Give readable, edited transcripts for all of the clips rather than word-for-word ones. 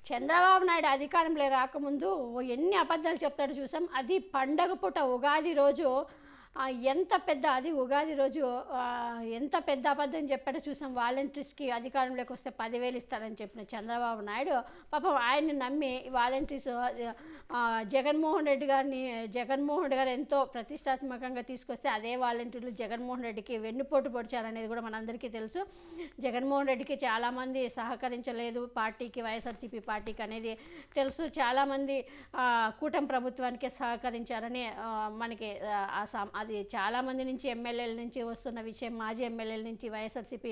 చంద్రబాబు నాయుడు అధికారంలో రాకముందు ఎన్ని అబద్ధాలు చెప్తాడో చూసాం. అది పండగ పూట ఉగాది రోజు ఎంత పెద్ద అది ఉగాది రోజు ఎంత పెద్ద అబద్ధం చెప్పాడో చూసాం. వాలంటీర్స్కి అధికారంలోకి వస్తే 10,000 ఇస్తారని చెప్పిన చంద్రబాబు నాయుడు పాపం ఆయన్ని నమ్మి వాలంటీర్స్ జగన్మోహన్ రెడ్డి గారు ఎంతో ప్రతిష్టాత్మకంగా తీసుకొస్తే అదే వాలంటీర్లు జగన్మోహన్ రెడ్డికి వెన్నుపోటు పొడిచారనేది కూడా మనందరికీ తెలుసు. జగన్మోహన్ రెడ్డికి చాలామంది సహకరించలేదు పార్టీకి, వైఎస్ఆర్సీపీ పార్టీకి అనేది తెలుసు. చాలామంది కూటమి ప్రభుత్వానికి సహకరించారని మనకి అది చాలామంది నుంచి ఎమ్మెల్యేల నుంచి వస్తున్న విషయం, మాజీ ఎమ్మెల్యేల నుంచి, వైఎస్ఆర్సీపీ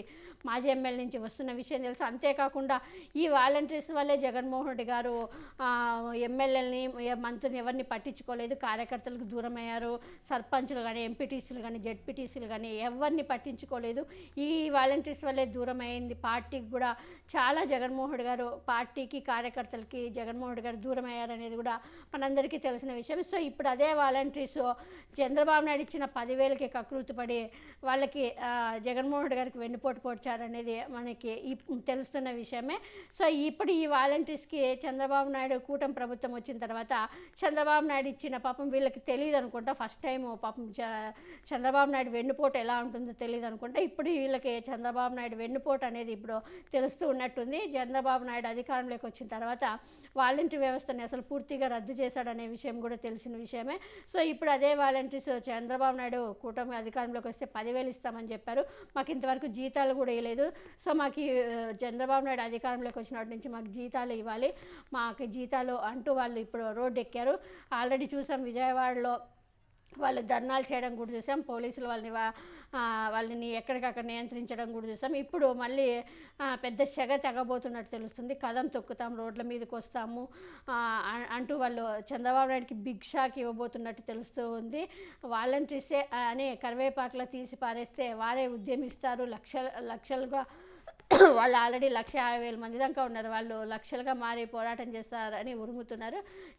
మాజీ ఎమ్మెల్యే నుంచి వస్తున్న విషయం తెలుసు. అంతేకాకుండా ఈ వాలంటీర్స్ వల్లే జగన్మోహన్ రెడ్డి గారు ఎమ్మెల్యేలని, మంత్రిని ఎవరిని పట్టించుకోలేదు, కార్యకర్తలకు దూరం అయ్యారు. సర్పంచులు కానీ, ఎంపీటీసీలు కానీ, జెడ్పీటీసీలు కానీ ఎవరిని పట్టించుకోలేదు. ఈ వాలంటీర్స్ వల్లే దూరం అయింది పార్టీకి కూడా. చాలా జగన్మోహన్ రెడ్డి గారు పార్టీకి, కార్యకర్తలకి జగన్మోహన్ రెడ్డి గారు దూరం అయ్యారనేది కూడా మనందరికీ తెలిసిన విషయం. సో ఇప్పుడు అదే వాలంటీర్స్ చంద్రబాబు నాయుడు ఇచ్చిన 10,000కి కకృతిపడి వాళ్ళకి జగన్మోహన్ రెడ్డి గారికి వెన్నుపోటు పొడిచారనేది మనకి తెలుస్తున్న విషయమే. సో ఇప్పుడు ఈ వాలంటీర్స్కి చంద్రబాబు నాయుడు కూటమి ప్రభుత్వం వచ్చిన తర్వాత చంద్రబాబు నాయుడు ఇచ్చిన పాపం వీళ్ళకి తెలియదు అనుకుంటా. ఫస్ట్ టైం పాపం చంద్రబాబు నాయుడు వెన్నుపోటు ఎలా ఉంటుందో తెలియదు అనుకుంటా. ఇప్పుడు వీళ్ళకి చంద్రబాబు నాయుడు వెన్నుపోటు అనేది ఇప్పుడు తెలుస్తూ ఉన్నట్టుంది. చంద్రబాబు నాయుడు అధికారంలోకి వచ్చిన తర్వాత వాలంటీర్ వ్యవస్థని అసలు పూర్తిగా రద్దు చేశాడనే విషయం కూడా తెలిసిన విషయమే. సో ఇప్పుడు అదే వాలంటీర్స్ చంద్రబాబు నాయుడు కూటమి అధికారంలోకి వస్తే 10,000 ఇస్తామని చెప్పారు. మాకు ఇంతవరకు జీతాలు కూడా ఇవ్వలేదు. సో మాకు చంద్రబాబు నాయుడు అధికారంలోకి వచ్చినప్పటి నుంచి మాకు జీతాలు ఇవ్వాలి, మాకు జీతాలు అంటూ వాళ్ళు ఇప్పుడు రోడ్డు ఎక్కారు. ఆల్రెడీ చూసాం విజయవాడలో వాళ్ళు ధర్నాలు చేయడం కూడా చూసాం. పోలీసులు వాళ్ళని ఎక్కడికక్కడ నియంత్రించడం కూడా చూసాం. ఇప్పుడు మళ్ళీ పెద్ద సెగ తెగబోతున్నట్టు తెలుస్తుంది. కదం తొక్కుతాం, రోడ్ల మీదకి వస్తాము అంటూ వాళ్ళు చంద్రబాబు నాయుడికి బిగ్ షాక్ ఇవ్వబోతున్నట్టు తెలుస్తూ ఉంది. వాలంటీర్సే అని కరివేపాకులా తీసి పారేస్తే వారే ఉద్యమిస్తారు, లక్షలుగా వాళ్ళు ఆల్రెడీ 150,000 మంది దాకా ఉన్నారు. వాళ్ళు లక్షలుగా మారి పోరాటం చేస్తారని ఉరుముతున్నారు.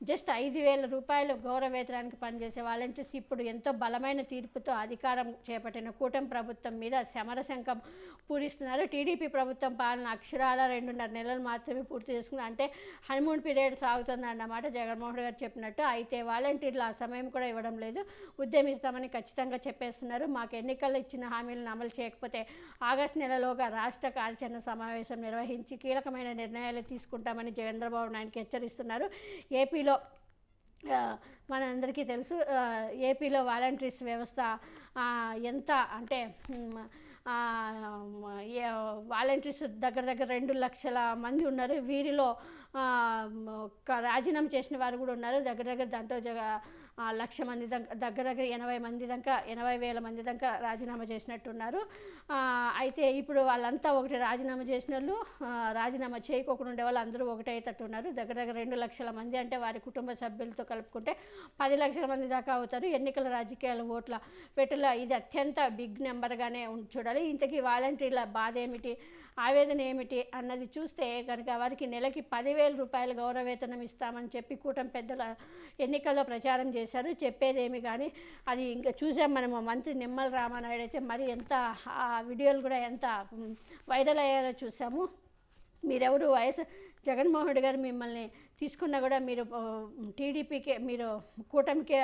జస్ట్ 5,000 రూపాయలు గౌరవ వేతనానికి పనిచేసే వాలంటీర్స్ ఇప్పుడు ఎంతో బలమైన తీర్పుతో అధికారం చేపట్టిన కూటమి ప్రభుత్వం మీద సమరశంఖం పూరిస్తున్నారు. టీడీపీ ప్రభుత్వం పాలన అక్షరాల 2.5 నెలలు మాత్రమే పూర్తి చేసుకుంది. అంటే హనీమూన్ పీరియడ్ సాగుతుంది అన్నమాట జగన్మోహన్ గారు చెప్పినట్టు. అయితే వాలంటీర్లు ఆ సమయం కూడా ఇవ్వడం లేదు. ఉద్యమిస్తామని ఖచ్చితంగా చెప్పేస్తున్నారు. మాకు ఎన్నికల్లో ఇచ్చిన హామీలను అమలు చేయకపోతే ఆగస్టు నెలలోగా రాష్ట్ర కార్యాచరణ సమావేశం నిర్వహించి కీలకమైన నిర్ణయాలు తీసుకుంటామని చంద్రబాబు నాయుడుకి హెచ్చరిస్తున్నారు. ఏపీలో మనందరికీ తెలుసు, ఏపీలో వాలంటీర్స్ వ్యవస్థ ఎంత అంటే వాలంటీర్స్ దగ్గర 2 లక్షల మంది ఉన్నారు. వీరిలో రాజీనామా చేసిన వారు కూడా ఉన్నారు. దగ్గర దాంట్లో 1,00,000 మంది దగ్గర 80,000 మంది దాకా రాజీనామా చేసినట్టున్నారు. అయితే ఇప్పుడు వాళ్ళంతా ఒకటి రాజీనామా చేసిన వాళ్ళు, రాజీనామా చేయకోకుండా ఉండే వాళ్ళు అందరూ ఒకటేటట్టున్నారు. దగ్గర 2 లక్షల మంది అంటే వారి కుటుంబ సభ్యులతో కలుపుకుంటే 10 లక్షల మంది దాకా అవుతారు. ఎన్నికల రాజకీయాల ఓట్ల పెట్టుల ఇది అత్యంత బిగ్ నెంబర్గానే చూడాలి. ఇంతకీ వాలంటీర్ల బాధ ఏమిటి, ఆవేదన ఏమిటి అన్నది చూస్తే కనుక వారికి నెలకి 10,000 రూపాయలు గౌరవ వేతనం ఇస్తామని చెప్పి కూటమి పెద్దల ఎన్నికల్లో ప్రచారం చేశారు. చెప్పేదేమి కానీ అది ఇంకా చూసాం మనము. మంత్రి నిమ్మల రామానాయుడు అయితే మరి ఎంత ఆ వీడియోలు కూడా ఎంత వైరల్ అయ్యారో చూసాము. మీరెవరు జగన్మోహన్ రెడ్డి గారు మిమ్మల్ని తీసుకున్నా కూడా మీరు టీడీపీకే, మీరు కూటమికే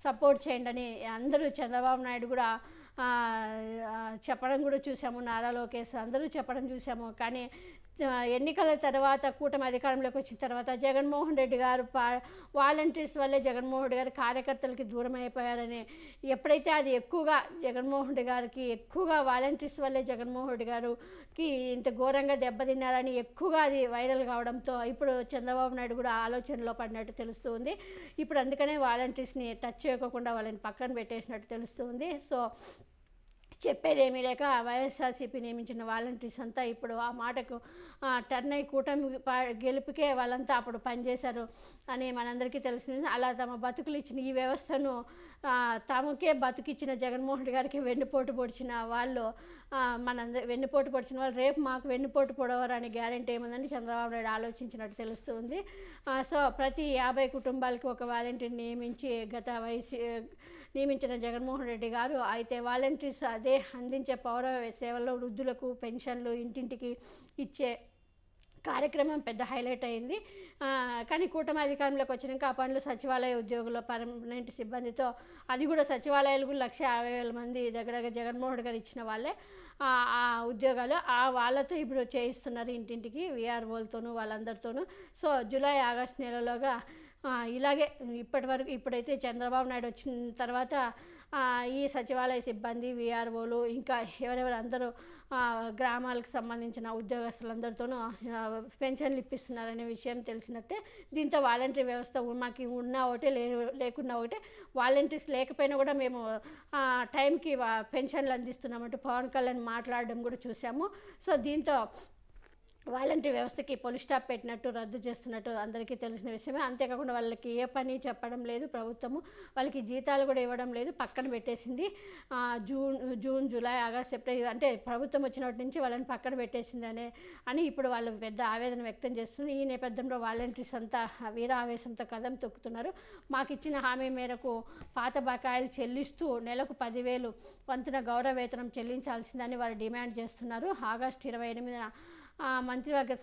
సపోర్ట్ చేయండి అని అందరూ చంద్రబాబు నాయుడు కూడా చెప్పడం కూడా చూసాము. నారా లోకేష్ అందరూ చెప్పడం చూసాము. కానీ ఎన్నికల తర్వాత కూటమి అధికారంలోకి వచ్చిన తర్వాత జగన్మోహన్ రెడ్డి గారు వాలంటీర్స్ వల్లే జగన్మోహన్ రెడ్డి గారు కార్యకర్తలకి దూరం అయిపోయారని, ఎప్పుడైతే అది ఎక్కువగా జగన్మోహన్ రెడ్డి గారికి ఎక్కువగా వాలంటీర్స్ వల్లే జగన్మోహన్ రెడ్డి గారికి ఇంత ఘోరంగా దెబ్బతిన్నారని ఎక్కువగా అది వైరల్ కావడంతో ఇప్పుడు చంద్రబాబు నాయుడు కూడా ఆలోచనలో పడినట్టు తెలుస్తుంది. ఇప్పుడు అందుకనే వాలంటీర్స్ని టచ్ చేయకుండా వాళ్ళని పక్కన పెట్టేసినట్టు తెలుస్తుంది. సో చెప్పేదేమీ లేక వైఎస్ఆర్సీపీ నియమించిన వాలంటీర్స్ అంతా ఇప్పుడు ఆ మాటకు టర్న్ అయి కూటమి గెలుపుకే వాళ్ళంతా అప్పుడు పనిచేశారు అని మనందరికీ తెలిసింది. అలా తమ బతుకులు ఇచ్చిన ఈ వ్యవస్థను తమకే బతుకిచ్చిన జగన్మోహన్ రెడ్డి గారికి వెన్నుపోటు పొడిచిన వాళ్ళు వెన్నుపోటు పొడిచిన వాళ్ళు రేపు మాకు వెన్నుపోటు పొడవరని గ్యారెంటీ ఏముందని చంద్రబాబు నాయుడు ఆలోచించినట్టు తెలుస్తుంది. సో ప్రతి 50 కుటుంబాలకి ఒక వాలంటీర్ నియమించి నియమించిన జగన్మోహన్ రెడ్డి గారు అయితే వాలంటీర్స్ అదే అందించే పౌర సేవల్లో వృద్ధులకు పెన్షన్లు, ఇంటింటికి ఇచ్చే కార్యక్రమం పెద్ద హైలైట్ అయింది. కానీ కూటమి అధికారంలోకి వచ్చినాక ఆ పనులు సచివాలయ ఉద్యోగుల పర్మనెంట్ సిబ్బందితో, అది కూడా సచివాలయాలు కూడా 1,50,000 మంది దగ్గర జగన్మోహన్ గారు ఇచ్చిన వాళ్ళే ఆ ఉద్యోగాలు వాళ్ళతో ఇప్పుడు చేయిస్తున్నారు ఇంటింటికి వీఆర్ఓలతోనూ వాళ్ళందరితోనూ. సో జూలై ఆగస్టు నెలలోగా ఇలాగే ఇప్పుడైతే చంద్రబాబు నాయుడు వచ్చిన తర్వాత ఈ సచివాలయ సిబ్బంది, వీఆర్ఓలు, ఇంకా ఎవరెవరు అందరూ గ్రామాలకు సంబంధించిన ఉద్యోగస్తులందరితోనూ పెన్షన్లు ఇప్పిస్తున్నారనే విషయం తెలిసినట్టే. దీంతో వాలంటరీ వ్యవస్థ మాకు ఉన్నా ఒకటే, లేకున్నా ఒకటే, వాలంటీర్స్ లేకపోయినా కూడా మేము టైంకి పెన్షన్లు అందిస్తున్నామంటూ పవన్ కళ్యాణ్ మాట్లాడడం కూడా చూసాము. సో దీంతో వాలంటరీ వ్యవస్థకి పొలి స్టాప్ పెట్టినట్టు, రద్దు చేస్తున్నట్టు అందరికీ తెలిసిన విషయమే. అంతేకాకుండా వాళ్ళకి ఏ పని చెప్పడం లేదు ప్రభుత్వము, వాళ్ళకి జీతాలు కూడా ఇవ్వడం లేదు, పక్కన పెట్టేసింది. జూన్, జూలై, ఆగస్ట్, సెప్టెంబర్ అంటే ప్రభుత్వం వచ్చినప్పటి నుంచి వాళ్ళని పక్కన పెట్టేసింది అని ఇప్పుడు వాళ్ళు పెద్ద ఆవేదన వ్యక్తం చేస్తున్నారు. ఈ నేపథ్యంలో వాలంటీర్స్ అంతా వీరావేశంతో కదం తొక్కుతున్నారు. మాకు ఇచ్చిన హామీ మేరకు పాత బకాయిలు చెల్లిస్తూ నెలకు 10,000 వంతున గౌరవ వేతనం చెల్లించాల్సిందని వారు డిమాండ్ చేస్తున్నారు. ఆగస్టు 28న మంత్రివర్గ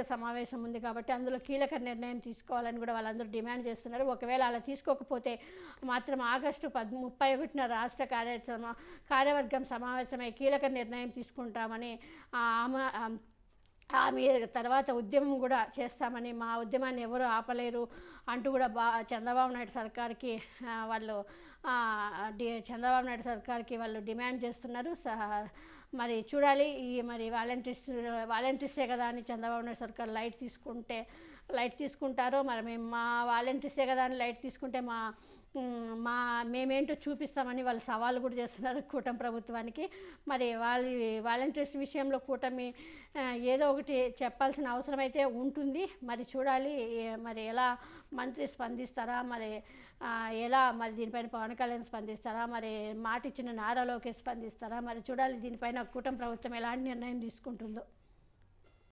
సమావేశం ఉంది కాబట్టి అందులో కీలక నిర్ణయం తీసుకోవాలని కూడా వాళ్ళందరూ డిమాండ్ చేస్తున్నారు. ఒకవేళ అలా తీసుకోకపోతే మాత్రం ఆగస్టు 31న రాష్ట్ర కార్యవర్గం సమావేశమై కీలక నిర్ణయం తీసుకుంటామని, తర్వాత ఉద్యమం కూడా చేస్తామని, మా ఉద్యమాన్ని ఎవరు ఆపలేరు అంటూ కూడా చంద్రబాబు నాయుడు సర్కార్కి వాళ్ళు డిమాండ్ చేస్తున్నారు. మరి చూడాలి. మరి వాలంటీర్సే కదా అని చంద్రబాబు నాయుడు సర్కార్ లైట్ తీసుకుంటారో, మరి మేము మా వాలంటీర్సే కదా అని లైట్ తీసుకుంటే మేమేంటో చూపిస్తామని వాళ్ళు సవాళ్ళు కూడా చేస్తున్నారు కూటమి ప్రభుత్వానికి. మరి వాలంటీర్స్ విషయంలో కూటమి ఏదో ఒకటి చెప్పాల్సిన అవసరం అయితే ఉంటుంది. మరి చూడాలి మరి ఎలా మంత్రి స్పందిస్తారా, మరి దీనిపైన పవన్ కళ్యాణ్ స్పందిస్తారా, మరి మాట ఇచ్చిన నారా లోకేష్ స్పందిస్తారా, మరి చూడాలి దీనిపైన కూటమి ప్రభుత్వం ఎలాంటి నిర్ణయం తీసుకుంటుందో.